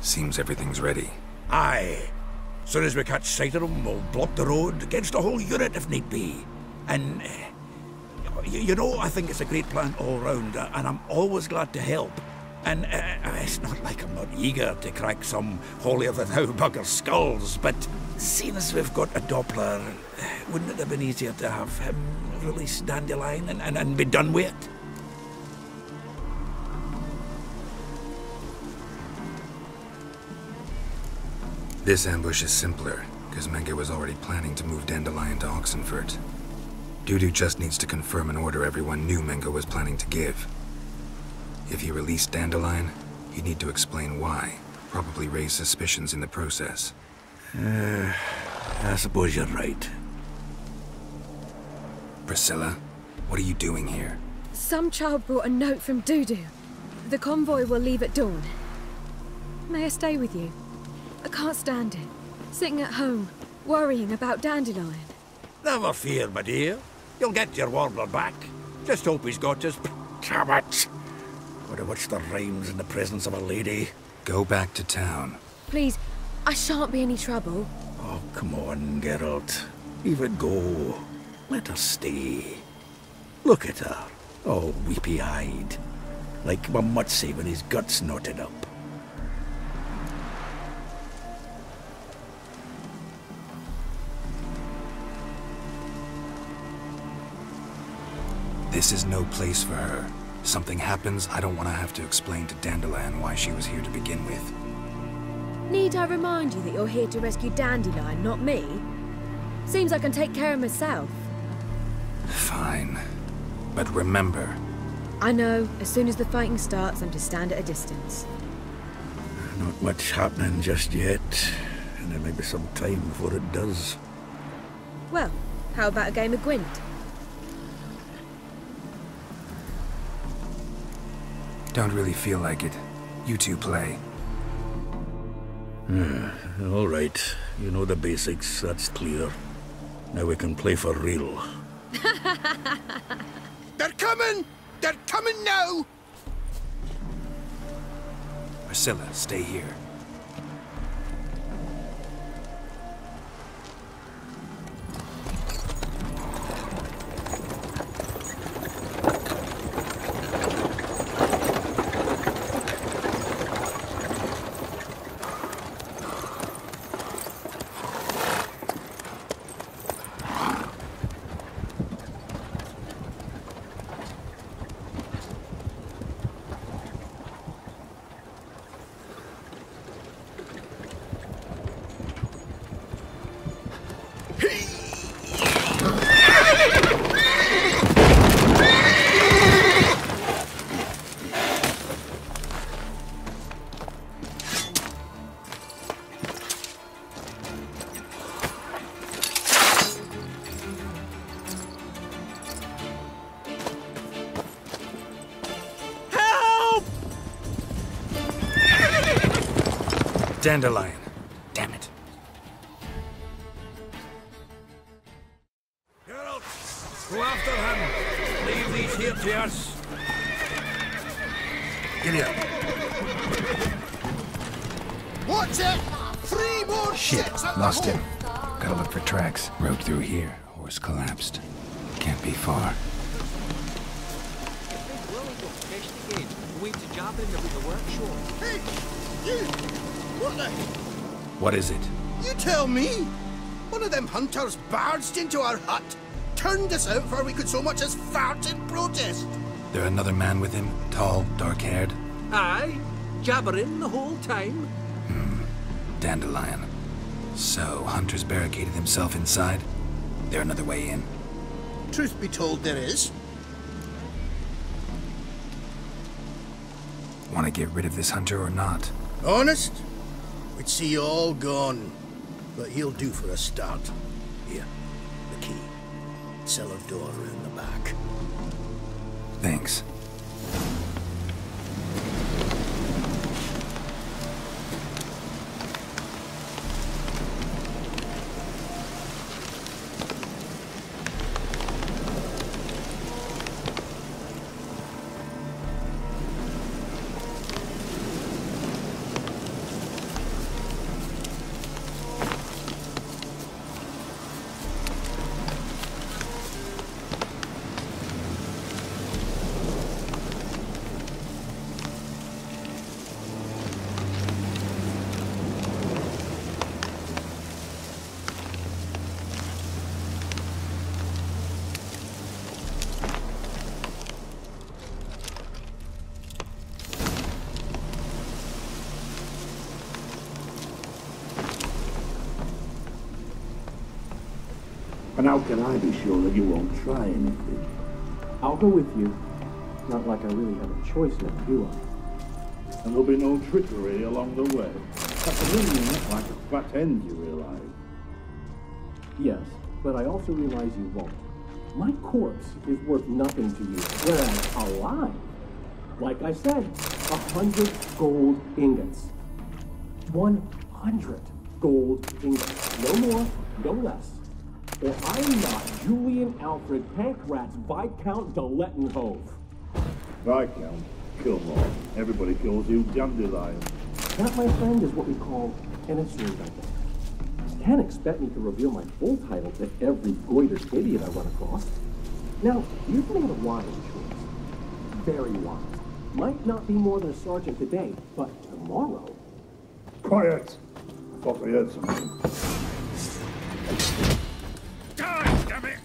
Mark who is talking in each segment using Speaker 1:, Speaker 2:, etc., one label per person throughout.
Speaker 1: Seems everything's ready.
Speaker 2: Aye. Soon as we catch sight of them, we'll block the road against a whole unit if need be. And, you know, I think it's a great plan all round, and I'm always glad to help. And it's not like I'm not eager to crack some holier-than-thou bugger's skulls, but seeing as we've got a Doppler, wouldn't it have been easier to have him release Dandelion and be done with it?
Speaker 1: This ambush is simpler, because Menge was already planning to move Dandelion to Oxenfurt. Dudu just needs to confirm an order everyone knew Menge was planning to give. If he released Dandelion, he'd need to explain why. Probably raise suspicions in the process.
Speaker 2: I suppose you're right.
Speaker 1: Priscilla, what are you doing here?
Speaker 3: Some child brought a note from Dudu. The convoy will leave at dawn. May I stay with you? I can't stand it. Sitting at home, worrying about Dandelion.
Speaker 2: Never fear, my dear. You'll get your warbler back. Just hope he's got his habits. What's the rhymes in the presence of a lady?
Speaker 1: Go back to town.
Speaker 3: Please, I shan't be any trouble.
Speaker 2: Oh, come on, Geralt. Leave it go. Let her stay. Look at her, all weepy-eyed. Like my Mutsy with his guts knotted up.
Speaker 1: This is no place for her. Something happens, I don't want to have to explain to Dandelion why she was here to begin with.
Speaker 3: Need I remind you that you're here to rescue Dandelion, not me? Seems I can take care of myself.
Speaker 1: Fine. But remember...
Speaker 3: I know, as soon as the fighting starts, I'm to stand at a distance.
Speaker 2: Not much happening just yet, and there may be some time before it does.
Speaker 3: Well, how about a game of Gwent?
Speaker 1: Don't really feel like it. You two play.
Speaker 2: All right. You know the basics, that's clear. Now we can play for real.
Speaker 4: They're coming! They're coming now!
Speaker 1: Priscilla, stay here. Dandelion. Damn it.
Speaker 2: Geralt, go after him. Leave these here to us.
Speaker 1: Giddy up.
Speaker 4: Watch it! 3 more
Speaker 1: Shit,
Speaker 4: ships at
Speaker 1: lost
Speaker 4: the
Speaker 1: him. Gotta look for tracks. Road through here. Horse collapsed. Can't be far.
Speaker 4: Hey! You! What the...
Speaker 1: What is it?
Speaker 4: You tell me! One of them hunters barged into our hut, turned us out before we could so much as fart in protest.
Speaker 1: There another man with him? Tall, dark-haired?
Speaker 5: Aye, jabbering the whole time.
Speaker 1: Dandelion. So, Hunter's barricaded himself inside? There another way in?
Speaker 4: Truth be told, there is.
Speaker 1: Want to get rid of this Hunter or not?
Speaker 4: Honest? We'd see you all gone. But he'll do for a start. Here, the key. Cellar door around the back.
Speaker 1: Thanks.
Speaker 6: And how can I be sure that you won't try anything?
Speaker 7: I'll go with you. Not like I really have a choice now, do I?
Speaker 6: And there'll be no trickery along the way. That's a million like a fat end, you realize.
Speaker 7: Yes, but I also realize you won't. My corpse is worth nothing to you, whereas alive, like I said, 100 gold ingots. 100 gold ingots. No more, no less. Or I'm not Julian Alfred Pankratz Viscount de Lettenhove.
Speaker 6: Viscount, kill more. Everybody calls you Dandelion.
Speaker 7: That, my friend, is what we call an assumed identity. You can't expect me to reveal my full title to every goited idiot I run across. Now, you've made a wise choice. Very wise. Might not be more than a sergeant today, but tomorrow...
Speaker 6: Quiet! I thought I heard something.
Speaker 2: God damn it!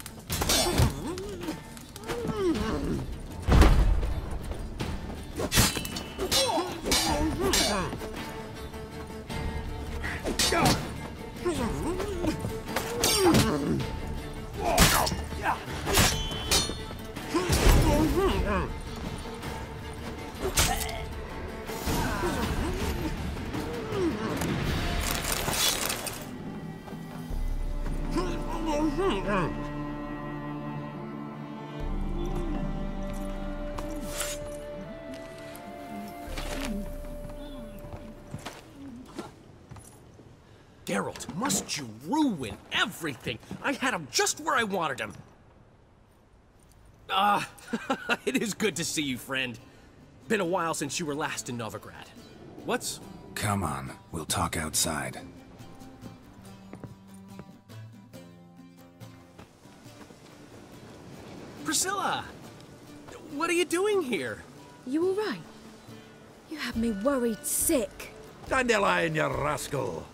Speaker 8: Geralt, must you ruin everything? I had him just where I wanted him. It is good to see you, friend. Been a while since you were last in Novigrad. What's...
Speaker 1: Come on, we'll talk outside.
Speaker 8: Priscilla! What are you doing here?
Speaker 3: You all right? You have me worried sick.
Speaker 2: Dandelion, you rascal.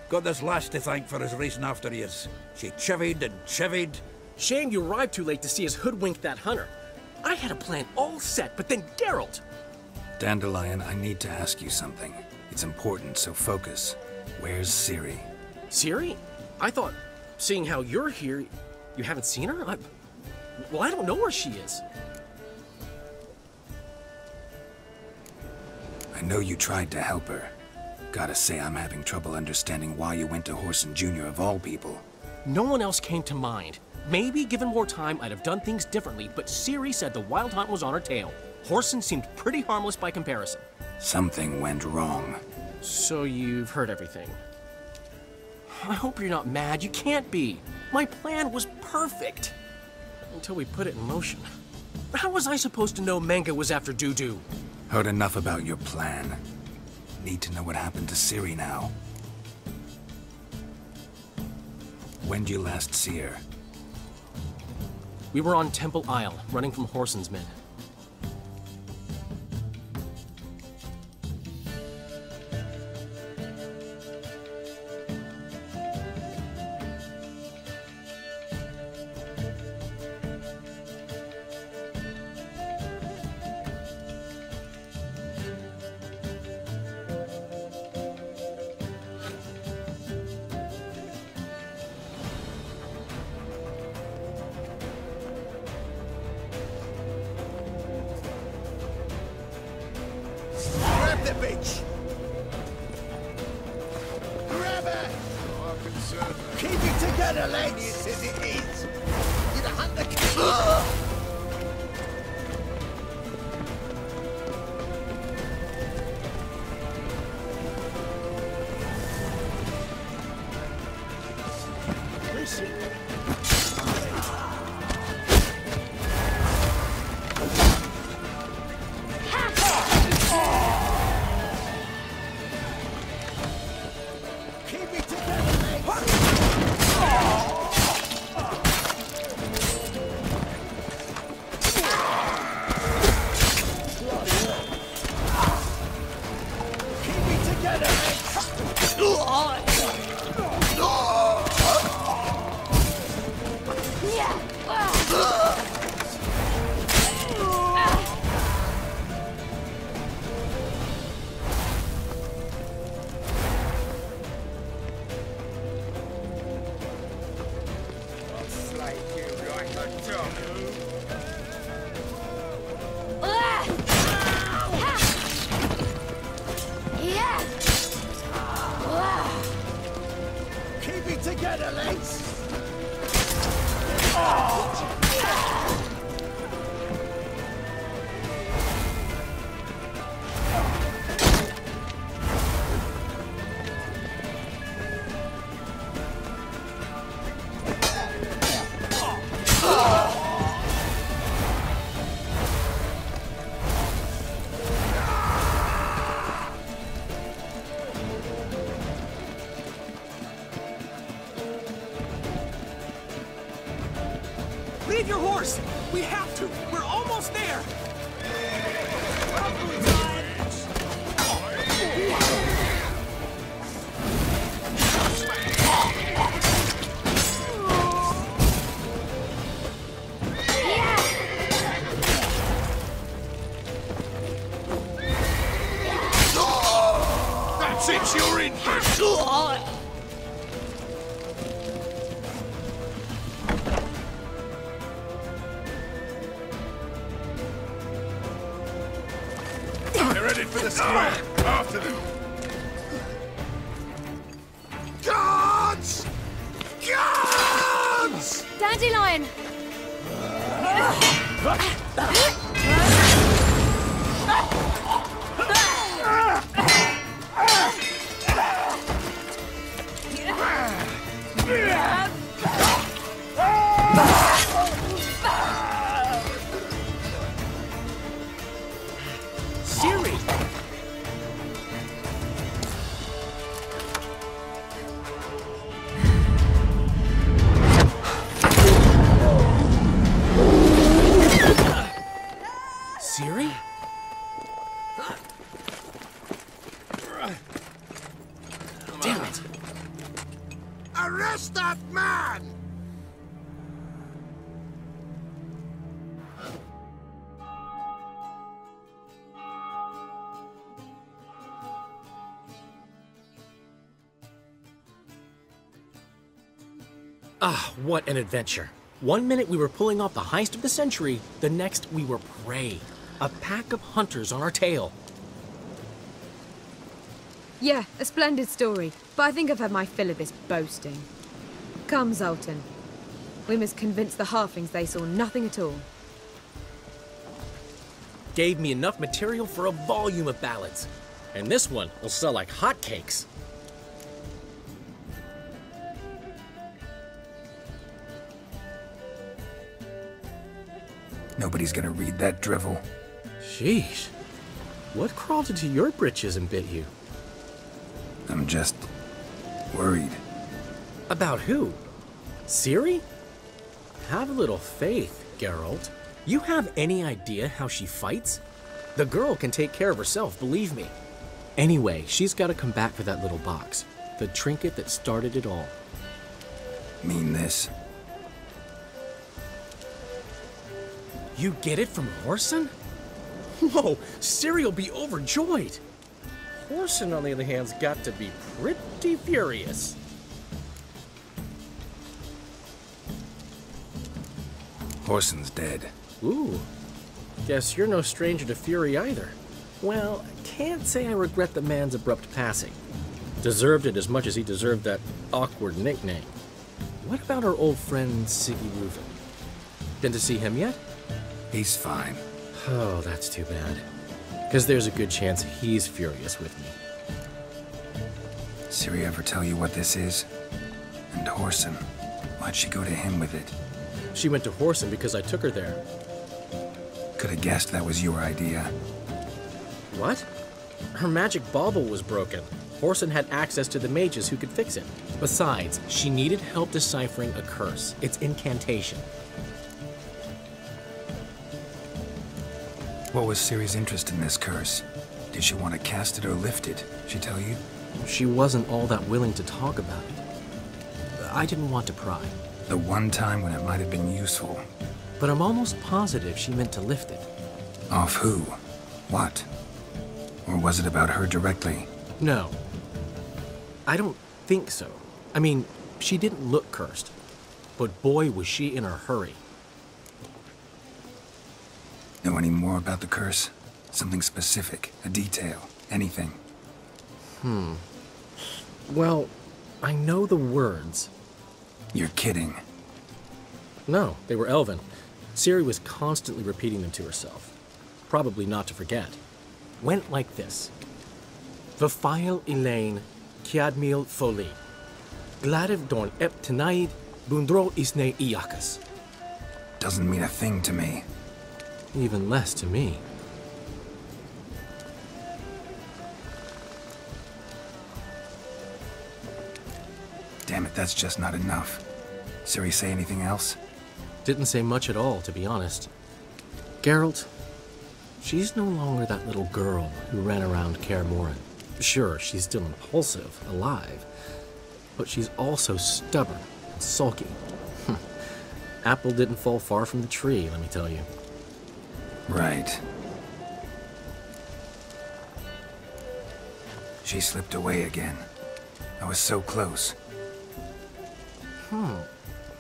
Speaker 2: Got this lass to thank for his racing after yous. She chivied and chivied.
Speaker 8: Shame you arrived too late to see us hoodwink that hunter. I had a plan all set, but then Geralt...
Speaker 1: Dandelion, I need to ask you something. It's important, so focus. Where's Ciri?
Speaker 8: Ciri? I thought, seeing how you're here, you haven't seen her? Well, I don't know where she is.
Speaker 1: I know you tried to help her. Gotta say, I'm having trouble understanding why you went to Whoreson Jr. of all people.
Speaker 8: No one else came to mind. Maybe, given more time, I'd have done things differently, but Ciri said the Wild Hunt was on her tail. Whoreson seemed pretty harmless by comparison.
Speaker 1: Something went wrong.
Speaker 8: So you've heard everything. I hope you're not mad. You can't be. My plan was perfect. Until we put it in motion. How was I supposed to know Menge was after Dudu?
Speaker 1: Heard enough about your plan. Need to know what happened to Ciri now. When did you last see her?
Speaker 8: We were on Temple Isle, running from Whoreson's men.
Speaker 4: Grab the bitch! Grab her! Keep it together, lads! As it is! You're the hunter. Keep it together, Keep it together, Keep it together, lads!
Speaker 8: Leave your horse! We have to! We're almost there!
Speaker 2: That's it, you're in first! They're headed for the square. After them. Guards! Guards!
Speaker 3: Dandelion!
Speaker 8: Siri! Siri? Damn it!
Speaker 2: Arrest that man!
Speaker 8: Ah, what an adventure. 1 minute we were pulling off the heist of the century, the next we were prey. A pack of hunters on our tail.
Speaker 3: Yeah, a splendid story, but I think I've had my fill of this boasting. Come, Zoltan. We must convince the halflings they saw nothing at all.
Speaker 8: Gave me enough material for a volume of ballads. And this one will sell like hotcakes.
Speaker 1: Nobody's gonna read that drivel.
Speaker 8: Sheesh. What crawled into your britches and bit you?
Speaker 1: I'm just worried.
Speaker 8: About who? Ciri? Have a little faith, Geralt. You have any idea how she fights? The girl can take care of herself, believe me. Anyway, she's got to come back for that little box. The trinket that started it all.
Speaker 1: Mean this?
Speaker 8: You get it from Whoreson? Whoa, Ciri'll be overjoyed. Whoreson, on the other hand, has got to be pretty furious.
Speaker 1: Whoreson's dead.
Speaker 8: Ooh, guess you're no stranger to fury either. Well, can't say I regret the man's abrupt passing. Deserved it as much as he deserved that awkward nickname. What about our old friend Siggy Reuven? Been to see him yet?
Speaker 1: He's fine.
Speaker 8: Oh, that's too bad. Because there's a good chance he's furious with me.
Speaker 1: Ciri ever tell you what this is? And Whoreson, why'd she go to him with it?
Speaker 8: She went to Whoreson because I took her there.
Speaker 1: Could have guessed that was your idea.
Speaker 8: What? Her magic bauble was broken. Whoreson had access to the mages who could fix it. Besides, she needed help deciphering a curse. It's incantation.
Speaker 1: What was Ciri's interest in this curse? Did she want to cast it or lift it? She tell you?
Speaker 8: She wasn't all that willing to talk about it. I didn't want to pry.
Speaker 1: The one time when it might have been useful.
Speaker 8: But I'm almost positive she meant to lift it.
Speaker 1: Off who? What? Or was it about her directly?
Speaker 8: No. I don't think so. I mean, she didn't look cursed. But boy, was she in a hurry.
Speaker 1: Know any more about the curse? Something specific, a detail, anything?
Speaker 8: Well, I know the words.
Speaker 1: You're kidding.
Speaker 8: No, they were Elven. Ciri was constantly repeating them to herself. Probably not to forget. Went like this. Vafile Elaine, Kiadmil Foli. Gladiv Dorn Ep Tanaid, Bundro Isne Iakas.
Speaker 1: Doesn't mean a thing to me.
Speaker 8: Even less to me.
Speaker 1: Damn it, that's just not enough. Ciri say anything else?
Speaker 8: Didn't say much at all, to be honest. Geralt, she's no longer that little girl who ran around Kaer Morhen. Sure, she's still impulsive, alive, but she's also stubborn and sulky. Apple didn't fall far from the tree, let me tell you.
Speaker 1: Right. She slipped away again. I was so close.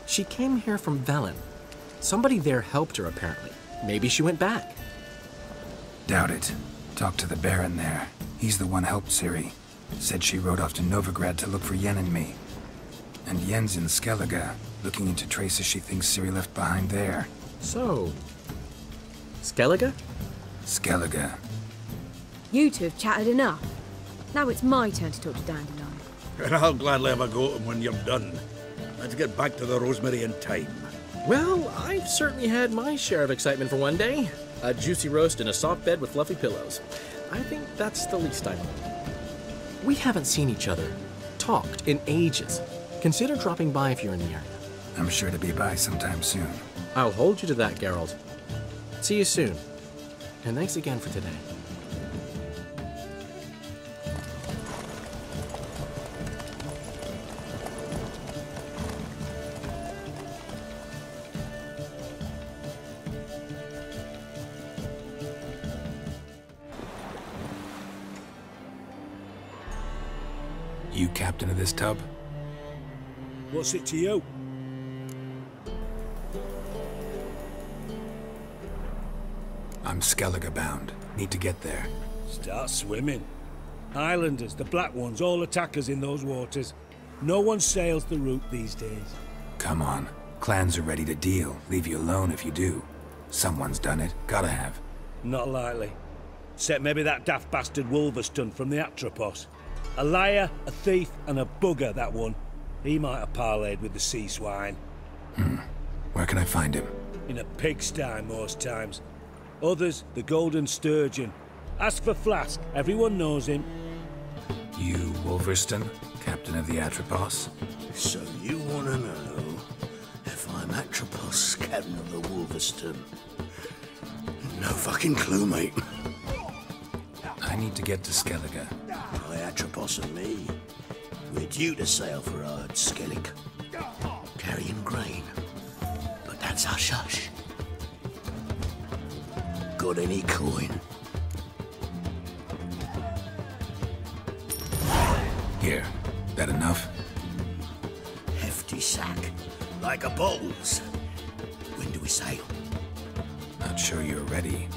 Speaker 8: She came here from Velen. Somebody there helped her, apparently. Maybe she went back.
Speaker 1: Doubt it. Talked to the Baron there. He's the one helped Ciri. Said she rode off to Novigrad to look for Yen and me. And Yen's in Skellige, looking into traces she thinks Ciri left behind there.
Speaker 8: So, Skellige?
Speaker 1: Skellige.
Speaker 3: You two have chatted enough. Now it's my turn to talk to Dandelion.
Speaker 2: And I'll gladly have a go at him when you're done. Let's get back to the Rosemary in time.
Speaker 8: Well, I've certainly had my share of excitement for one day. A juicy roast in a soft bed with fluffy pillows. I think that's the least I want. We haven't seen each other, talked in ages. Consider dropping by if you're in the area.
Speaker 1: I'm sure to be by sometime soon.
Speaker 8: I'll hold you to that, Geralt. See you soon. And thanks again for today.
Speaker 1: You captain of this tub?
Speaker 9: What's it to you?
Speaker 1: I'm Skellige bound. Need to get there.
Speaker 9: Start swimming. Islanders, the black ones, all attackers in those waters. No one sails the route these days.
Speaker 1: Come on. Clans are ready to deal. Leave you alone if you do. Someone's done it. Gotta have.
Speaker 9: Not likely. Except maybe that daft bastard Wolverston from the Atropos. A liar, a thief, and a bugger, that one. He might have parlayed with the sea swine.
Speaker 1: Where can I find him?
Speaker 9: In a pigsty most times. Others, the Golden Sturgeon. Ask for Flask, everyone knows him.
Speaker 1: You, Wolverston, captain of the Atropos?
Speaker 4: So you want to know if I'm Atropos, captain of the Wolverston? No fucking clue, mate.
Speaker 1: I need to get to Skellige.
Speaker 4: My Atropos and me, we're due to sail for Ard Skellig, carrying grain. But that's hush-hush. Got any coin?
Speaker 1: Here. That enough?
Speaker 4: Hefty sack, like a bowl's. When do we sail?
Speaker 1: Not sure you're ready.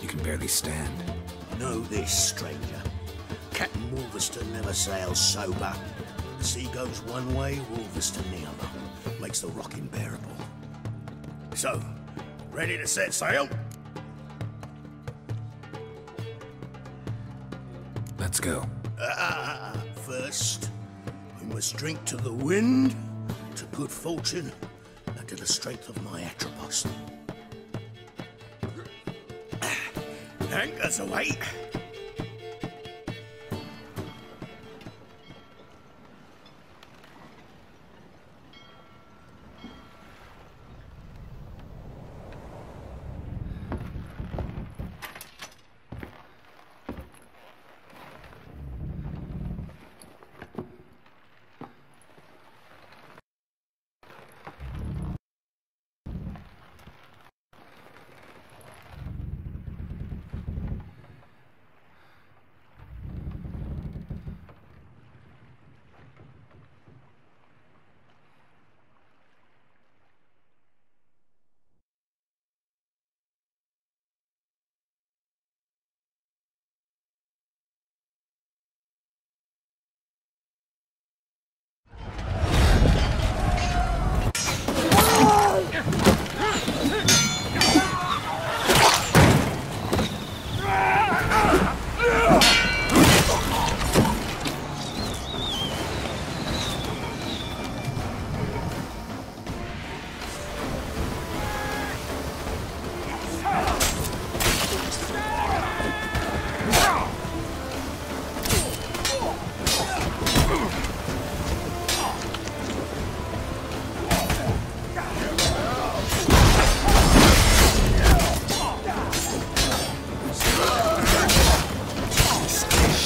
Speaker 1: You can barely stand.
Speaker 4: Know this, stranger. Captain Wolverston never sails sober. The sea goes one way, Wolverston the other. Makes the rocking bearable. So, ready to set sail?
Speaker 1: Let's go.
Speaker 4: First, we must drink to the wind, to good fortune, and to the strength of my Atropos. Anchors away.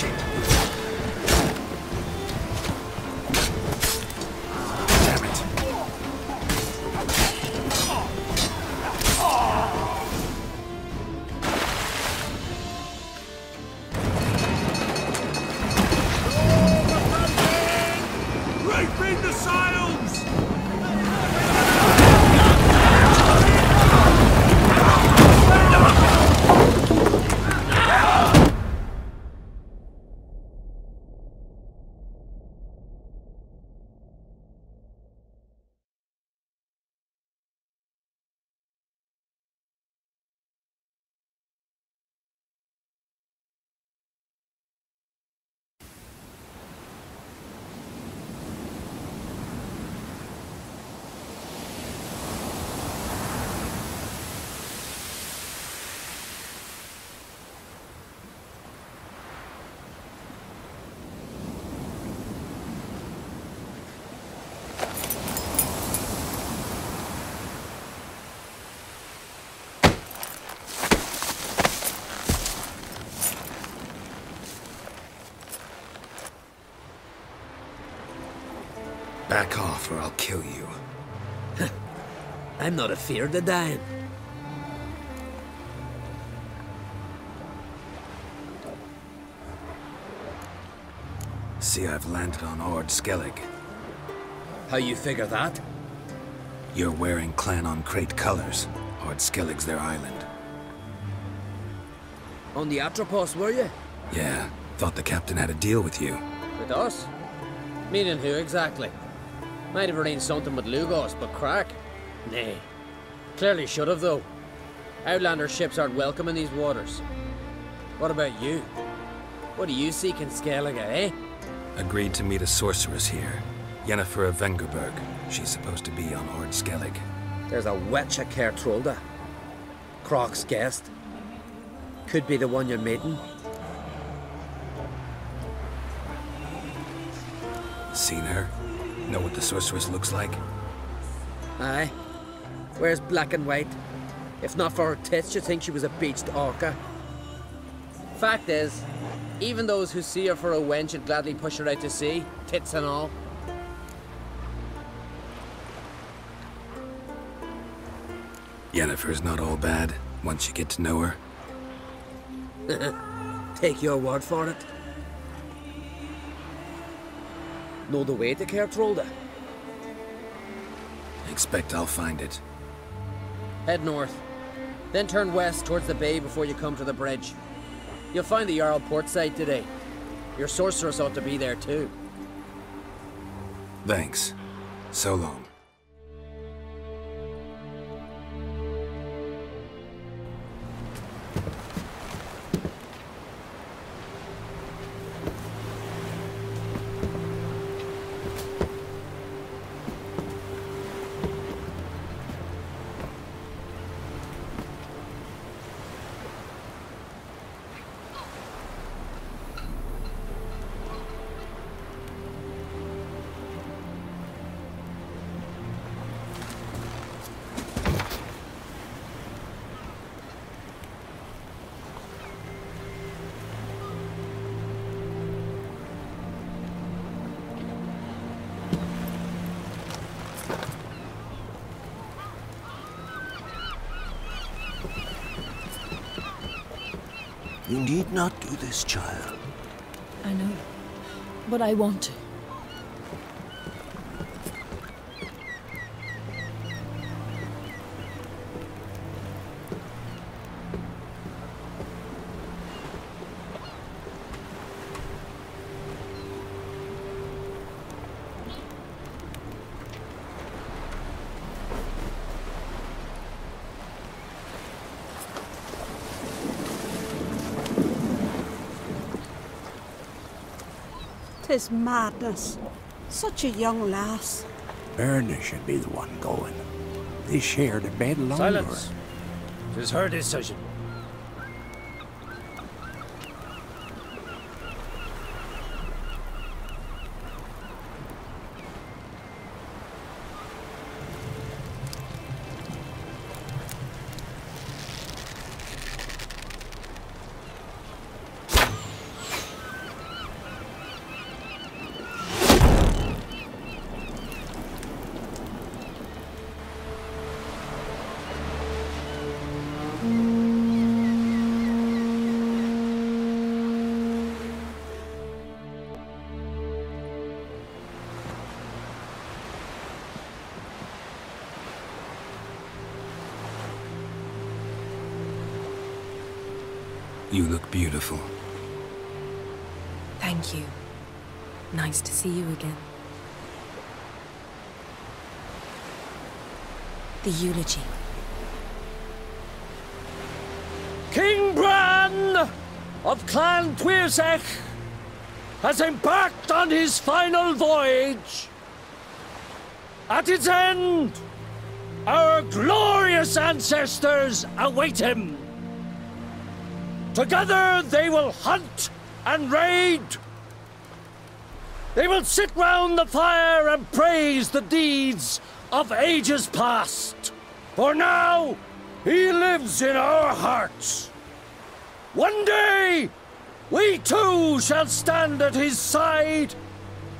Speaker 8: Shit.
Speaker 1: Damn it.
Speaker 2: Reefing the sails!
Speaker 1: Back off or I'll kill you.
Speaker 5: I'm not afeard of dying.
Speaker 1: See, I've landed on Ord Skellig.
Speaker 5: How you figure that?
Speaker 1: You're wearing Clan on Crate colors. Ord Skellig's their island.
Speaker 5: On the Atropos, were you?
Speaker 1: Yeah, thought the captain had a deal with you.
Speaker 5: With us? Meaning who exactly? Might have arranged something with Lugos, but crack? Nay. Clearly should have, though. Outlander ships aren't welcome in these waters. What about you? What do you seek in Skellige, eh?
Speaker 1: Agreed to meet a sorceress here. Yennefer of Vengerberg. She's supposed to be on Ord Skellig.
Speaker 5: There's a witch at Kertrolda. Croc's guest. Could be the one you're meeting.
Speaker 1: Seen her? Know what the sorceress looks like?
Speaker 5: Aye. Wears black and white. If not for her tits, you'd think she was a beached orca. Fact is, even those who see her for a wench would gladly push her out to sea, tits and all.
Speaker 1: Yennefer's not all bad, once you get to know her.
Speaker 5: Take your word for it. Know the way to Kertrolda?
Speaker 1: Expect I'll find it.
Speaker 5: Head north. Then turn west towards the bay before you come to the bridge. You'll find the Jarl port site today. Your sorceress ought to be there too.
Speaker 1: Thanks. So long.
Speaker 4: You need not do this, child.
Speaker 3: I know, but I want to.
Speaker 10: Tis madness. Such a young lass.
Speaker 4: Erna should be the one going. They shared a bed longer.
Speaker 9: Silence. 'Tis her decision.
Speaker 1: You look beautiful.
Speaker 3: Thank you. Nice to see you again. The eulogy.
Speaker 11: King Bran of Clan Tuirsech has embarked on his final voyage. At its end, our glorious ancestors await him. Together they will hunt and raid. They will sit round the fire and praise the deeds of ages past. For now, he lives in our hearts. One day, we too shall stand at his side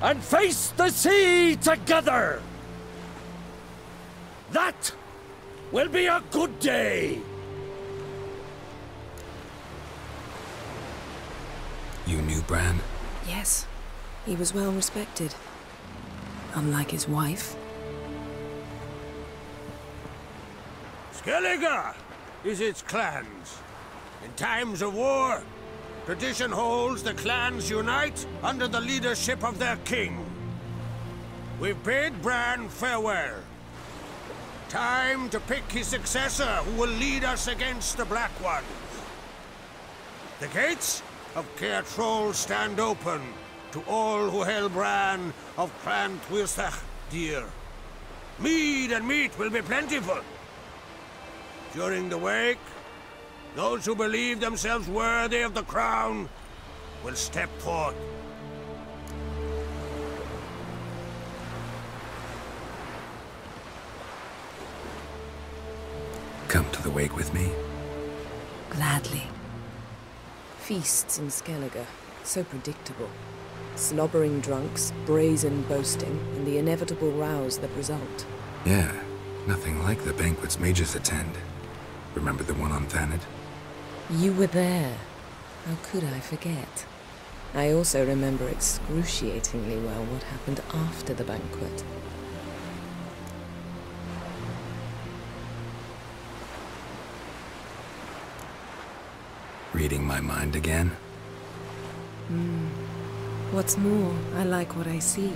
Speaker 11: and face the sea together. That will be a good day.
Speaker 1: You knew Bran?
Speaker 3: Yes. He was well respected. Unlike his wife.
Speaker 4: Skellige is its clans. In times of war, tradition holds the clans unite under the leadership of their king. We've bid Bran farewell. Time to pick his successor who will lead us against the Black Ones. The gates of Caer Troll stand open to all who held Bran of Clan Tuirsech dear. Mead and meat will be plentiful. During the wake, those who believe themselves worthy of the crown will step forth.
Speaker 1: Come to the wake with me?
Speaker 3: Gladly.
Speaker 12: Feasts in Skellige, so predictable. Slobbering drunks, brazen boasting, and the inevitable rows that result.
Speaker 1: Yeah, nothing like the banquets mages attend. Remember the one on Thanedd?
Speaker 12: You were there. How could I forget? I also remember excruciatingly well what happened after the banquet.
Speaker 1: Reading my mind again?
Speaker 12: What's more, I like what I see.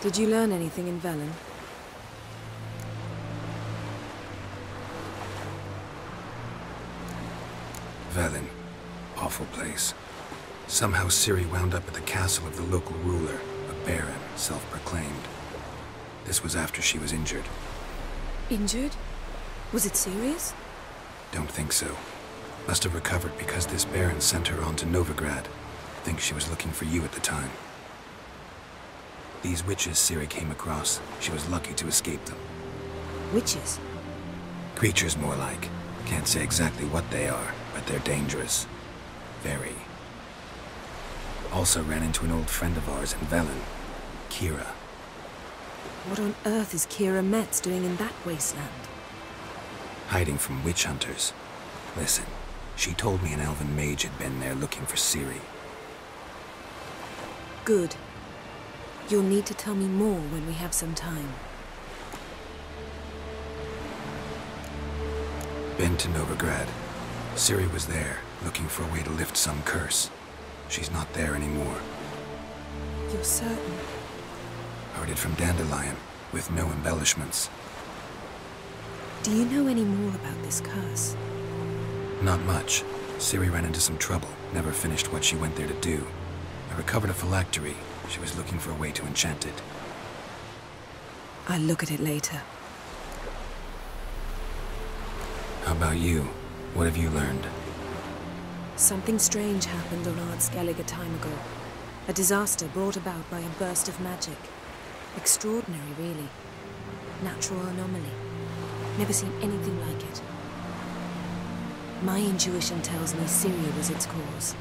Speaker 12: Did you learn anything in Velen?
Speaker 1: Velen. Awful place. Somehow Ciri wound up at the castle of the local ruler, a baron, self-proclaimed. This was after she was injured.
Speaker 3: Injured? Was it serious?
Speaker 1: Don't think so. Must have recovered because this baron sent her on to Novigrad. Think she was looking for you at the time. These witches Ciri came across, she was lucky to escape them.
Speaker 12: Witches?
Speaker 1: Creatures more like. Can't say exactly what they are, but they're dangerous. Very. Also ran into an old friend of ours in Velen, Kira.
Speaker 12: What on earth is Kira Metz doing in that wasteland?
Speaker 1: Hiding from witch hunters. Listen, she told me an elven mage had been there looking for Ciri.
Speaker 12: Good. You'll need to tell me more when we have some time.
Speaker 1: Been to Novigrad. Ciri was there, looking for a way to lift some curse. She's not there anymore.
Speaker 12: You're certain?
Speaker 1: Heard it from Dandelion, with no embellishments.
Speaker 12: Do you know any more about this curse?
Speaker 1: Not much. Ciri ran into some trouble, never finished what she went there to do. I recovered a phylactery. She was looking for a way to enchant it.
Speaker 12: I'll look at it later.
Speaker 1: How about you? What have you learned?
Speaker 12: Something strange happened on Ard Skellige a time ago. A disaster brought about by a burst of magic. Extraordinary, really. Natural anomaly. Never seen anything like it. My intuition tells me Ciri was its cause.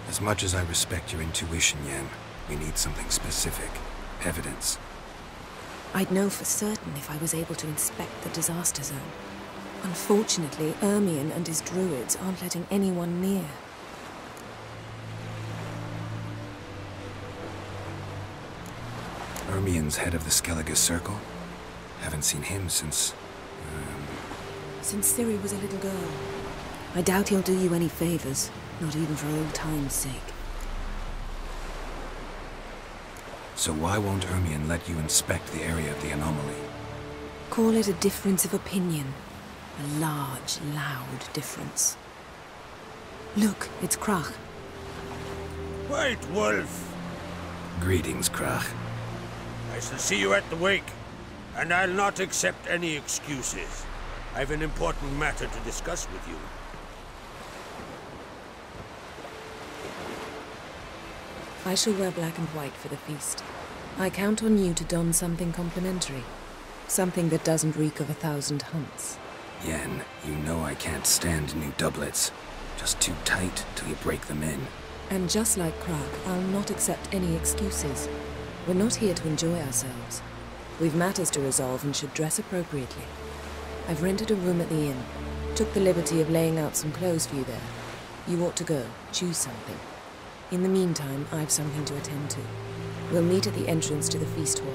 Speaker 1: As much as I respect your intuition, Yen, we need something specific. Evidence.
Speaker 12: I'd know for certain if I was able to inspect the disaster zone. Unfortunately, Ermion and his druids aren't letting anyone near.
Speaker 1: Ermion's head of the Skellige Circle? Haven't seen him since...
Speaker 12: Since Ciri was a little girl. I doubt he'll do you any favors, not even for old time's sake.
Speaker 1: So why won't Ermion let you inspect the area of the anomaly?
Speaker 12: Call it a difference of opinion. A large, loud difference. Look, it's Krach.
Speaker 4: White Wolf!
Speaker 1: Greetings, Krach.
Speaker 4: I shall see you at the wake, and I'll not accept any excuses. I've an important matter to discuss with you.
Speaker 12: I shall wear black and white for the feast. I count on you to don something complimentary. Something that doesn't reek of 1,000 hunts.
Speaker 1: Yen, you know I can't stand new doublets. Just too tight till you break them in.
Speaker 12: And just like Krach, I'll not accept any excuses. We're not here to enjoy ourselves. We've matters to resolve and should dress appropriately. I've rented a room at the inn. Took the liberty of laying out some clothes for you there. You ought to go. Choose something. In the meantime, I've something to attend to. We'll meet at the entrance to the feast hall.